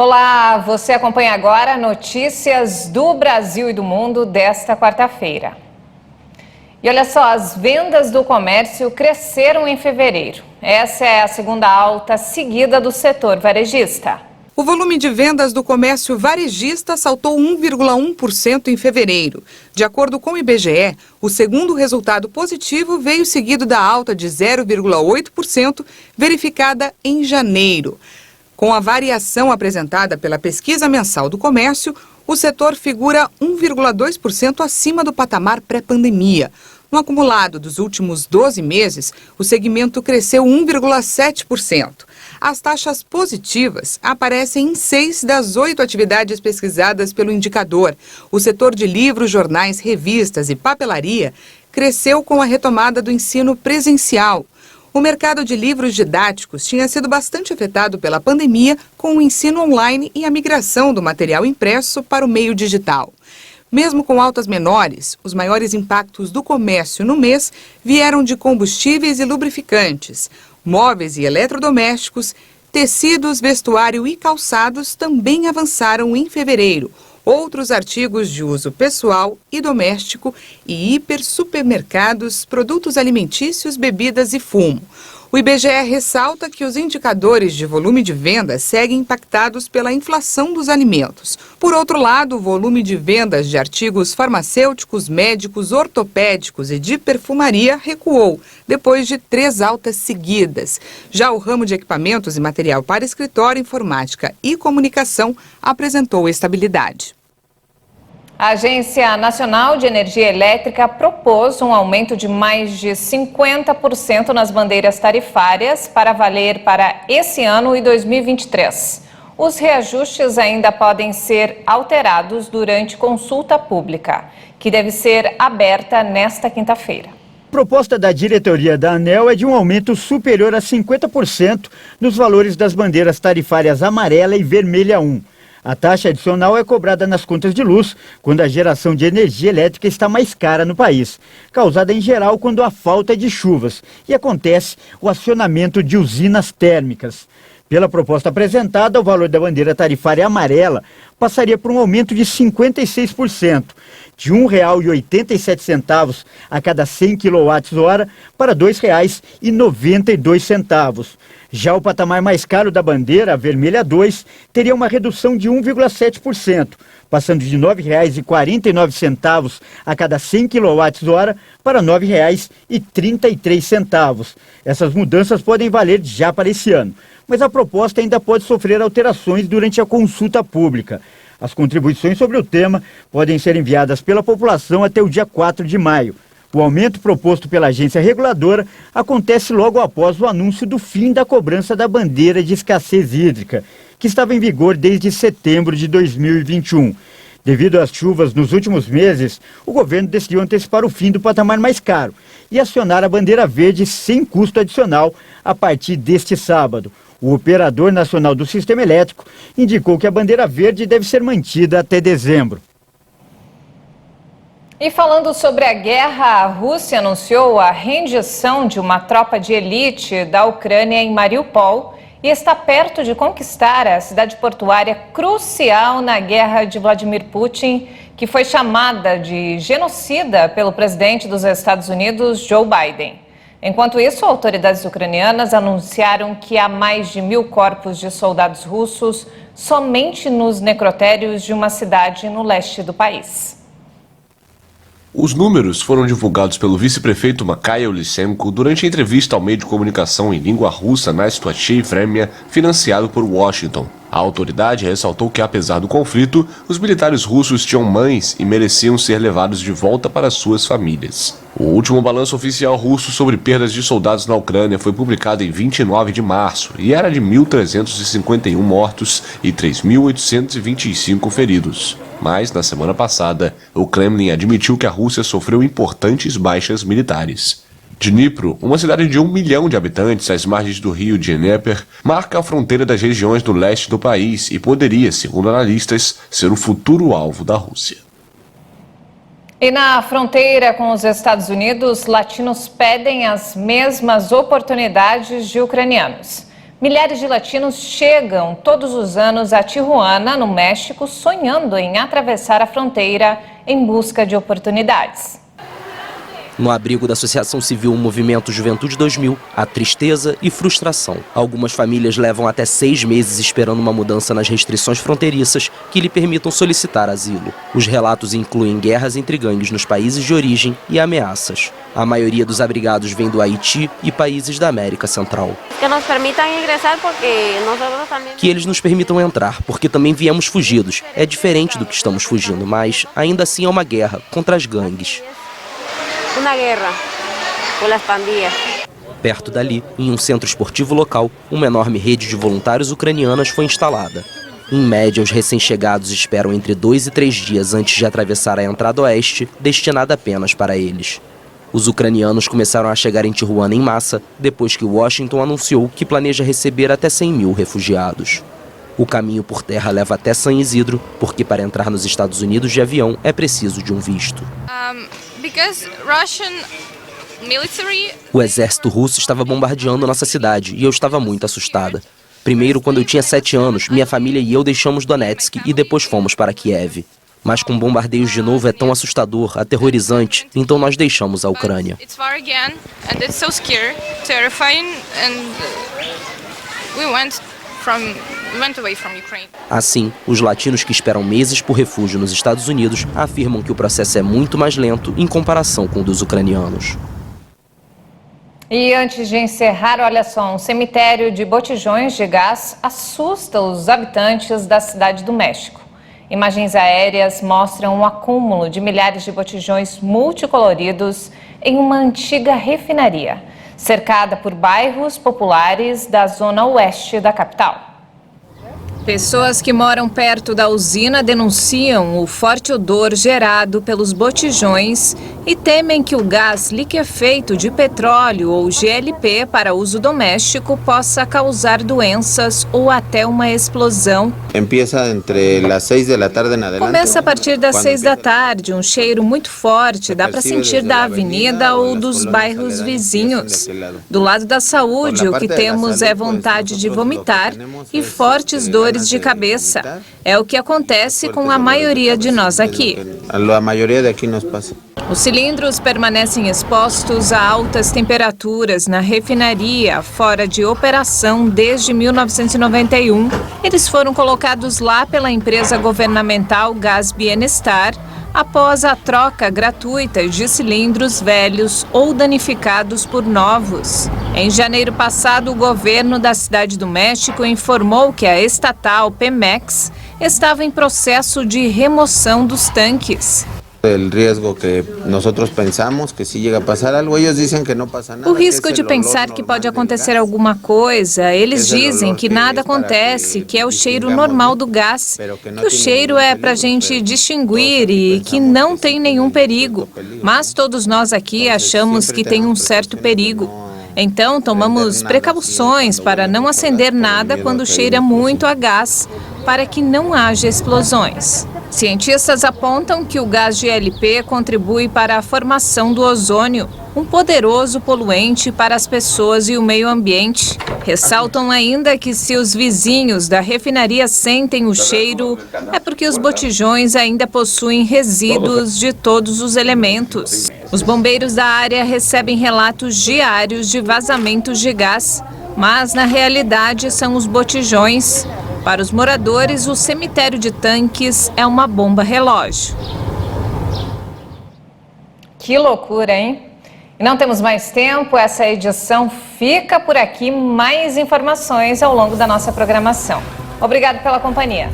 Olá, você acompanha agora notícias do Brasil e do mundo desta quarta-feira. E olha só, as vendas do comércio cresceram em fevereiro. Essa é a segunda alta seguida do setor varejista. O volume de vendas do comércio varejista saltou 1,1% em fevereiro. De acordo com o IBGE, o segundo resultado positivo veio seguido da alta de 0,8% verificada em janeiro. Com a variação apresentada pela pesquisa mensal do comércio, o setor figura 1,2% acima do patamar pré-pandemia. No acumulado dos últimos 12 meses, o segmento cresceu 1,7%. As taxas positivas aparecem em 6 das 8 atividades pesquisadas pelo indicador. O setor de livros, jornais, revistas e papelaria cresceu com a retomada do ensino presencial. O mercado de livros didáticos tinha sido bastante afetado pela pandemia, com o ensino online e a migração do material impresso para o meio digital. Mesmo com altas menores, os maiores impactos do comércio no mês vieram de combustíveis e lubrificantes, móveis e eletrodomésticos, tecidos, vestuário e calçados também avançaram em fevereiro. Outros artigos de uso pessoal e doméstico e hipersupermercados, produtos alimentícios, bebidas e fumo. O IBGE ressalta que os indicadores de volume de vendas seguem impactados pela inflação dos alimentos. Por outro lado, o volume de vendas de artigos farmacêuticos, médicos, ortopédicos e de perfumaria recuou, depois de 3 altas seguidas. Já o ramo de equipamentos e material para escritório, informática e comunicação apresentou estabilidade. A Agência Nacional de Energia Elétrica propôs um aumento de mais de 50% nas bandeiras tarifárias para valer para esse ano e 2023. Os reajustes ainda podem ser alterados durante consulta pública, que deve ser aberta nesta quinta-feira. A proposta da diretoria da ANEEL é de um aumento superior a 50% nos valores das bandeiras tarifárias amarela e vermelha 1. A taxa adicional é cobrada nas contas de luz quando a geração de energia elétrica está mais cara no país, causada em geral quando há falta de chuvas e acontece o acionamento de usinas térmicas. Pela proposta apresentada, o valor da bandeira tarifária amarela passaria por um aumento de 56%, de R$ 1,87 a cada 100 kWh para R$ 2,92. Já o patamar mais caro da bandeira, a vermelha 2, teria uma redução de 1,7%, passando de R$ 9,49 a cada 100 kWh para R$ 9,33. Essas mudanças podem valer já para esse ano, mas a proposta ainda pode sofrer alterações durante a consulta pública. As contribuições sobre o tema podem ser enviadas pela população até o dia 4 de maio. O aumento proposto pela agência reguladora acontece logo após o anúncio do fim da cobrança da bandeira de escassez hídrica, que estava em vigor desde setembro de 2021. Devido às chuvas nos últimos meses, o governo decidiu antecipar o fim do patamar mais caro e acionar a bandeira verde sem custo adicional a partir deste sábado. O operador nacional do sistema elétrico indicou que a bandeira verde deve ser mantida até dezembro. E falando sobre a guerra, a Rússia anunciou a rendição de uma tropa de elite da Ucrânia em Mariupol e está perto de conquistar a cidade portuária crucial na guerra de Vladimir Putin, que foi chamada de genocida pelo presidente dos Estados Unidos, Joe Biden. Enquanto isso, autoridades ucranianas anunciaram que há mais de 1.000 corpos de soldados russos somente nos necrotérios de uma cidade no leste do país. Os números foram divulgados pelo vice-prefeito Mikhail Lysenko durante a entrevista ao meio de comunicação em língua russa Nastochei Vremya, financiado por Washington. A autoridade ressaltou que, apesar do conflito, os militares russos tinham mães e mereciam ser levados de volta para suas famílias. O último balanço oficial russo sobre perdas de soldados na Ucrânia foi publicado em 29 de março e era de 1.351 mortos e 3.825 feridos. Mas, na semana passada, o Kremlin admitiu que a Rússia sofreu importantes baixas militares. Dnipro, uma cidade de 1 milhão de habitantes às margens do rio Dnieper, marca a fronteira das regiões do leste do país e poderia, segundo analistas, ser o futuro alvo da Rússia. E na fronteira com os Estados Unidos, latinos pedem as mesmas oportunidades de ucranianos. Milhares de latinos chegam todos os anos a Tijuana, no México, sonhando em atravessar a fronteira em busca de oportunidades. No abrigo da Associação Civil Movimento Juventude 2000, há tristeza e frustração. Algumas famílias levam até 6 meses esperando uma mudança nas restrições fronteiriças que lhe permitam solicitar asilo. Os relatos incluem guerras entre gangues nos países de origem e ameaças. A maioria dos abrigados vem do Haiti e países da América Central. Que eles nos permitam entrar, porque também viemos fugidos. É diferente do que estamos fugindo, mas ainda assim é uma guerra contra as gangues. Uma guerra com as pandilhas. Perto dali, em um centro esportivo local, uma enorme rede de voluntários ucranianas foi instalada. Em média, os recém-chegados esperam entre 2 e 3 dias antes de atravessar a entrada oeste, destinada apenas para eles. Os ucranianos começaram a chegar em Tijuana em massa, depois que Washington anunciou que planeja receber até 100 mil refugiados. O caminho por terra leva até San Isidro, porque para entrar nos Estados Unidos de avião é preciso de um visto. O exército russo estava bombardeando nossa cidade e eu estava muito assustada. Primeiro, quando eu tinha 7 anos, minha família e eu deixamos Donetsk e depois fomos para Kiev. Mas com bombardeios de novo é tão assustador, aterrorizante, então nós deixamos a Ucrânia. Assim, os latinos que esperam meses por refúgio nos Estados Unidos afirmam que o processo é muito mais lento em comparação com o dos ucranianos. E antes de encerrar, olha só, um cemitério de botijões de gás assusta os habitantes da Cidade do México. Imagens aéreas mostram um acúmulo de milhares de botijões multicoloridos em uma antiga refinaria, cercada por bairros populares da zona oeste da capital. Pessoas que moram perto da usina denunciam o forte odor gerado pelos botijões e temem que o gás liquefeito de petróleo ou GLP para uso doméstico possa causar doenças ou até uma explosão. Começa a partir das 6 da tarde, um cheiro muito forte, dá para sentir da avenida ou dos bairros vizinhos. Do lado da saúde, o que temos é vontade de vomitar e fortes dores de cabeça. É o que acontece com a maioria de nós aqui. Os cilindros permanecem expostos a altas temperaturas na refinaria, fora de operação desde 1991. Eles foram colocados lá pela empresa governamental Gas Bienestar, após a troca gratuita de cilindros velhos ou danificados por novos. Em janeiro passado, o governo da Cidade do México informou que a estatal Pemex estava em processo de remoção dos tanques. O risco de pensar que pode acontecer alguma coisa, eles dizem que nada acontece, que é o cheiro normal do gás, que o cheiro é para a gente distinguir e que não tem nenhum perigo. Mas todos nós aqui achamos que tem um certo perigo. Então, tomamos precauções para não acender nada quando cheira muito a gás, para que não haja explosões. Cientistas apontam que o gás GLP contribui para a formação do ozônio, um poderoso poluente para as pessoas e o meio ambiente. Ressaltam ainda que se os vizinhos da refinaria sentem o cheiro, é porque os botijões ainda possuem resíduos de todos os elementos. Os bombeiros da área recebem relatos diários de vazamentos de gás, mas na realidade são os botijões. Para os moradores, o cemitério de tanques é uma bomba relógio. Que loucura, hein? E não temos mais tempo, essa edição fica por aqui. Mais informações ao longo da nossa programação. Obrigado pela companhia.